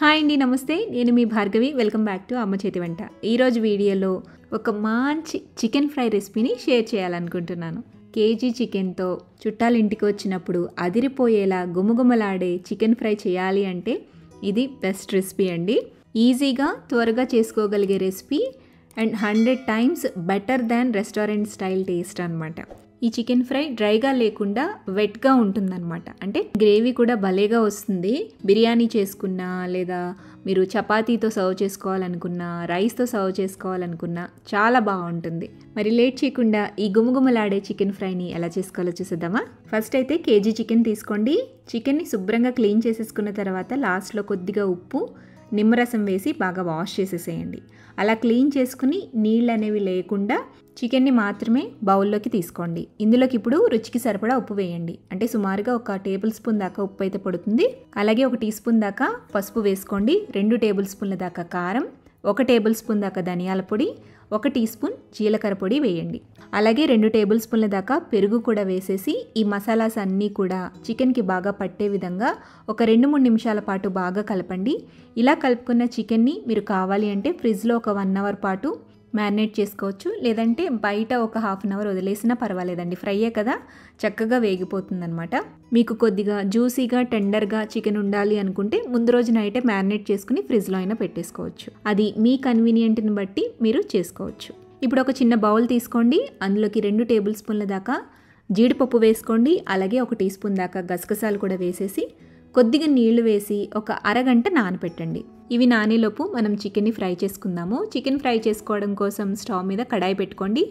Hi అండి, నమస్తే. నేను మీ భార్గవి. వెల్కమ్ బ్యాక్ టు అమ్మ చేతి వంట. ఈరోజు వీడియోలో ఒక మంచి చికెన్ ఫ్రై రెసిపీని షేర్ చేయాలనుకుంటున్నాను. కేజీ చికెన్తో చుట్టాలు ఇంటికి వచ్చినప్పుడు అదిరిపోయేలా గుమగుమలాడే చికెన్ ఫ్రై చేయాలి అంటే ఇది బెస్ట్ రెసిపీ అండి. ఈజీగా త్వరగా చేసుకోగలిగే recipe and 100 times better than restaurant style taste అనమాట. ఈ చికెన్ ఫ్రై డ్రైగా లేకుండా వెట్గా ఉంటుందన్నమాట. అంటే గ్రేవీ కూడా భలేగా వస్తుంది. బిర్యానీ చేసుకున్నా లేదా మీరు చపాతీతో సర్వ్ చేసుకోవాలనుకున్నా, రైస్తో సర్వ్ చేసుకోవాలనుకున్నా చాలా బాగుంటుంది. మరి లేట్ చేయకుండా ఈ గుమగుమలాడే చికెన్ ఫ్రైని ఎలా చేసుకోవాలో చూసేద్దామా. ఫస్ట్ అయితే కేజీ చికెన్ తీసుకోండి. చికెన్ని శుభ్రంగా క్లీన్ చేసేసుకున్న తర్వాత లాస్ట్లో కొద్దిగా ఉప్పు, నిమ్మరసం వేసి బాగా వాష్ చేసేసేయండి. అలా క్లీన్ చేసుకుని నీళ్ళు అనేవి లేకుండా చికెన్ని మాత్రమే బౌల్లోకి తీసుకోండి. ఇందులోకి ఇప్పుడు రుచికి సరిపడా ఉప్పు వేయండి. అంటే సుమారుగా 1 టేబుల్ స్పూన్ దాకా ఉప్పు అయితే పడుతుంది. అలాగే 1 టీ స్పూన్ దాకా పసుపు వేసుకోండి. 2 టేబుల్ స్పూన్ల దాకా కారం, 1 టేబుల్ స్పూన్ దాకా ధనియాల పొడి, 1 టీ స్పూన్ జీలకర్ర పొడి వేయండి. అలాగే 2 టేబుల్ స్పూన్ల దాకా పెరుగు కూడా వేసేసి ఈ మసాలాస్ అన్నీ కూడా చికెన్కి బాగా పట్టే విధంగా ఒక 2-3 నిమిషాల పాటు బాగా కలపండి. ఇలా కలుపుకున్న చికెన్ని మీరు కావాలి అంటే ఫ్రిడ్జ్లో ఒక 1 అవర్ పాటు మ్యారినేట్ చేసుకోవచ్చు. లేదంటే బయట ఒక 1/2 అవర్ వదిలేసినా పర్వాలేదండి. ఫ్రైయే కదా, చక్కగా వేగిపోతుందనమాట. మీకు కొద్దిగా జ్యూసీగా టెండర్గా చికెన్ ఉండాలి అనుకుంటే ముందు రోజు నైటే మ్యారినేట్ చేసుకుని ఫ్రిడ్జ్లో అయినా పెట్టేసుకోవచ్చు. అది మీ కన్వీనియంట్ని బట్టి మీరు చేసుకోవచ్చు. ఇప్పుడు ఒక చిన్న బౌల్ తీసుకోండి. అందులోకి 2 టేబుల్ స్పూన్ల దాకా జీడిపప్పు వేసుకోండి. అలాగే 1 టీ స్పూన్ దాకా గసగసాలు కూడా వేసేసి కొద్దిగా నీళ్లు వేసి ఒక అరగంట నానబెట్టండి. ఇవి నానేలోపు మనం చికెన్ని ఫ్రై చేసుకుందాము. చికెన్ ఫ్రై చేసుకోవడం కోసం స్టవ్ మీద కడాయి పెట్టుకోండి.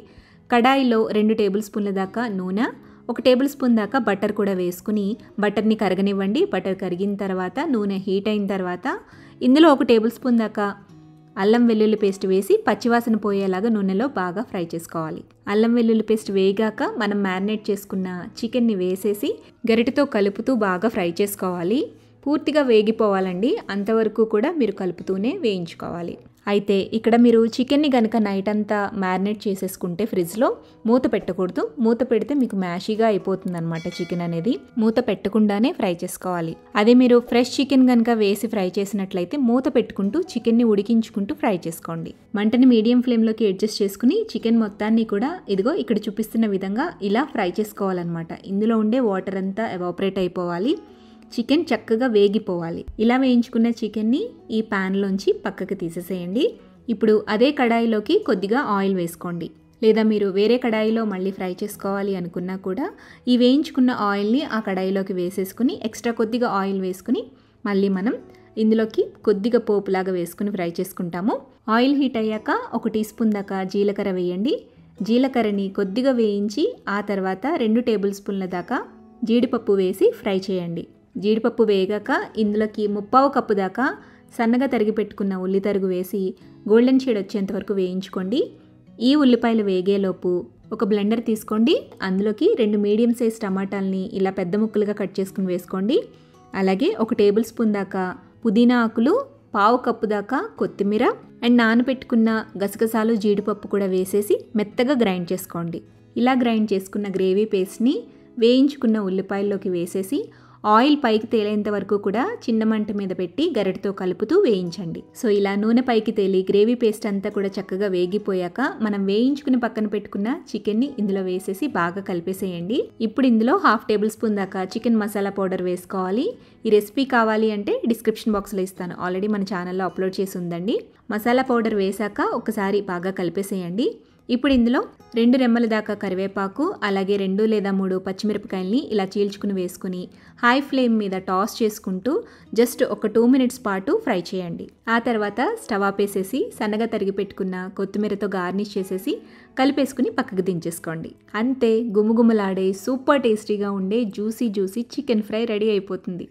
కడాయిలో 2 టేబుల్ స్పూన్ల దాకా నూనె, 1 టేబుల్ స్పూన్ దాకా బటర్ కూడా వేసుకుని బటర్ని కరగనివ్వండి. బటర్ కరిగిన తర్వాత నూనె హీట్ అయిన తర్వాత ఇందులో 1 టేబుల్ స్పూన్ దాకా అల్లం వెల్లుల్లి పేస్ట్ వేసి పచ్చివాసన పోయేలాగా నూనెలో బాగా ఫ్రై చేసుకోవాలి. అల్లం వెల్లుల్లి పేస్ట్ వేగాక మనం మ్యారినేట్ చేసుకున్న చికెన్ని వేసేసి గరిటెతో కలుపుతూ బాగా ఫ్రై చేసుకోవాలి. పూర్తిగా వేగిపోవాలండి, అంతవరకు కూడా మీరు కలుపుతూనే వేయించుకోవాలి. అయితే ఇక్కడ మీరు చికెన్ని కనుక నైట్ అంతా మ్యారినేట్ చేసేసుకుంటే ఫ్రిడ్జ్లో మూత పెట్టకూడదు. మూత పెడితే మీకు మ్యాషీగా అయిపోతుంది అనమాట. చికెన్ అనేది మూత పెట్టకుండానే ఫ్రై చేసుకోవాలి. అదే మీరు ఫ్రెష్ చికెన్ కనుక వేసి ఫ్రై చేసినట్లయితే మూత పెట్టుకుంటూ చికెన్ని ఉడికించుకుంటూ ఫ్రై చేసుకోండి. మంటని మీడియం ఫ్లేమ్లోకి అడ్జస్ట్ చేసుకుని చికెన్ మొత్తాన్ని కూడా ఇదిగో ఇక్కడ చూపిస్తున్న విధంగా ఇలా ఫ్రై చేసుకోవాలన్నమాట. ఇందులో ఉండే వాటర్ అంతా ఎవాపరేట్ అయిపోవాలి. చికెన్ చక్కగా వేగిపోవాలి. ఇలా వేయించుకున్న చికెన్ని ఈ ప్యాన్లోంచి పక్కకి తీసేసేయండి. ఇప్పుడు అదే కడాయిలోకి కొద్దిగా ఆయిల్ వేసుకోండి. లేదా మీరు వేరే కడాయిలో మళ్ళీ ఫ్రై చేసుకోవాలి అనుకున్నా కూడా ఈ వేయించుకున్న ఆయిల్ని ఆ కడాయిలోకి వేసేసుకుని ఎక్స్ట్రా కొద్దిగా ఆయిల్ వేసుకుని మళ్ళీ మనం ఇందులోకి కొద్దిగా పోపులాగా వేసుకుని ఫ్రై చేసుకుంటాము. ఆయిల్ హీట్ అయ్యాక 1 టీ స్పూన్ దాకా జీలకర్ర వేయండి. జీలకర్రని కొద్దిగా వేయించి ఆ తర్వాత 2 టేబుల్ స్పూన్ల దాకా జీడిపప్పు వేసి ఫ్రై చేయండి. జీడిపప్పు వేగాక ఇందులోకి 1/4 కప్పు దాకా సన్నగా తరిగి పెట్టుకున్న ఉల్లి తరుగు వేసి గోల్డెన్ షేడ్ వచ్చేంత వరకు వేయించుకోండి. ఈ ఉల్లిపాయలు వేగేలోపు ఒక బ్లెండర్ తీసుకోండి. అందులోకి 2 మీడియం సైజ్ టమాటాలని ఇలా పెద్ద ముక్కలుగా కట్ చేసుకుని వేసుకోండి. అలాగే 1 టేబుల్ స్పూన్ దాకా పుదీనా ఆకులు, 1/4 కప్పు దాకా కొత్తిమీర అండ్ నానబెట్టుకున్న గసగసాలు, జీడిపప్పు కూడా వేసేసి మెత్తగా గ్రైండ్ చేసుకోండి. ఇలా గ్రైండ్ చేసుకున్న గ్రేవీ పేస్ట్ని వేయించుకున్న ఉల్లిపాయల్లోకి వేసేసి ఆయిల్ పైకి తేలేంత వరకు కూడా చిన్న మంట మీద పెట్టి గరిటెతో కలుపుతూ వేయించండి. సో ఇలా నూనె పైకి తేలి గ్రేవీ పేస్ట్ అంతా కూడా చక్కగా వేగిపోయాక మనం వేయించుకుని పక్కన పెట్టుకున్న చికెన్ని ఇందులో వేసేసి బాగా కలిపేసేయండి. ఇప్పుడు ఇందులో 1/2 టేబుల్ స్పూన్ దాకా చికెన్ మసాలా పౌడర్ వేసుకోవాలి. ఈ రెసిపీ కావాలి అంటే డిస్క్రిప్షన్ బాక్స్లో ఇస్తాను. ఆల్రెడీ మన ఛానల్లో అప్లోడ్ చేసి ఉందండి. మసాలా పౌడర్ వేసాక ఒకసారి బాగా కలిపేసేయండి. ఇప్పుడు ఇందులో 2 రెమ్మల దాకా కరివేపాకు, అలాగే 2 లేదా 3 పచ్చిమిరపకాయల్ని ఇలా చీల్చుకుని వేసుకుని హై ఫ్లేమ్ మీద టాస్ చేసుకుంటూ జస్ట్ ఒక 2 minutes పాటు ఫ్రై చేయండి. ఆ తర్వాత స్టవ్ ఆపేసేసి సన్నగా తరిగి పెట్టుకున్న కొత్తిమీరతో గార్నిష్ చేసేసి కలిపేసుకుని పక్కకు దించేసుకోండి. అంతే, గుమగుమలాడే సూపర్ టేస్టీగా ఉండే జ్యూసీ చికెన్ ఫ్రై రెడీ అయిపోతుంది.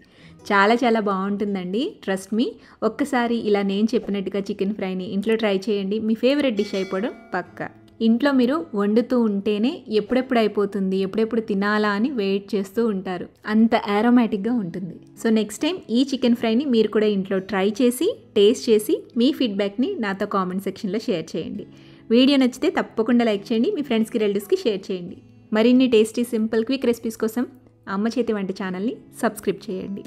చాలా బాగుంటుందండి. ట్రస్ట్ మీ, ఒక్కసారి ఇలా నేను చెప్పినట్టుగా చికెన్ ఫ్రైని ఇంట్లో ట్రై చేయండి. మీ ఫేవరెట్ డిష్ అయిపోవడం పక్కా. ఇంట్లో మీరు వండుతూ ఉంటేనే ఎప్పుడెప్పుడు అయిపోతుంది, ఎప్పుడెప్పుడు తినాలా అని వెయిట్ చేస్తూ ఉంటారు. అంత ఆరోమాటిక్గా ఉంటుంది. సో నెక్స్ట్ టైం ఈ చికెన్ ఫ్రైని మీరు కూడా ఇంట్లో ట్రై చేసి టేస్ట్ చేసి మీ ఫీడ్బ్యాక్ని నాతో కామెంట్ సెక్షన్లో షేర్ చేయండి. వీడియో నచ్చితే తప్పకుండా లైక్ చేయండి. మీ ఫ్రెండ్స్కి, రిలేటివ్స్కి షేర్ చేయండి. మరిన్ని టేస్టీ, సింపుల్, క్విక్ రెసిపీస్ కోసం అమ్మ చేతి వంట ఛానల్ని సబ్స్క్రైబ్ చేయండి.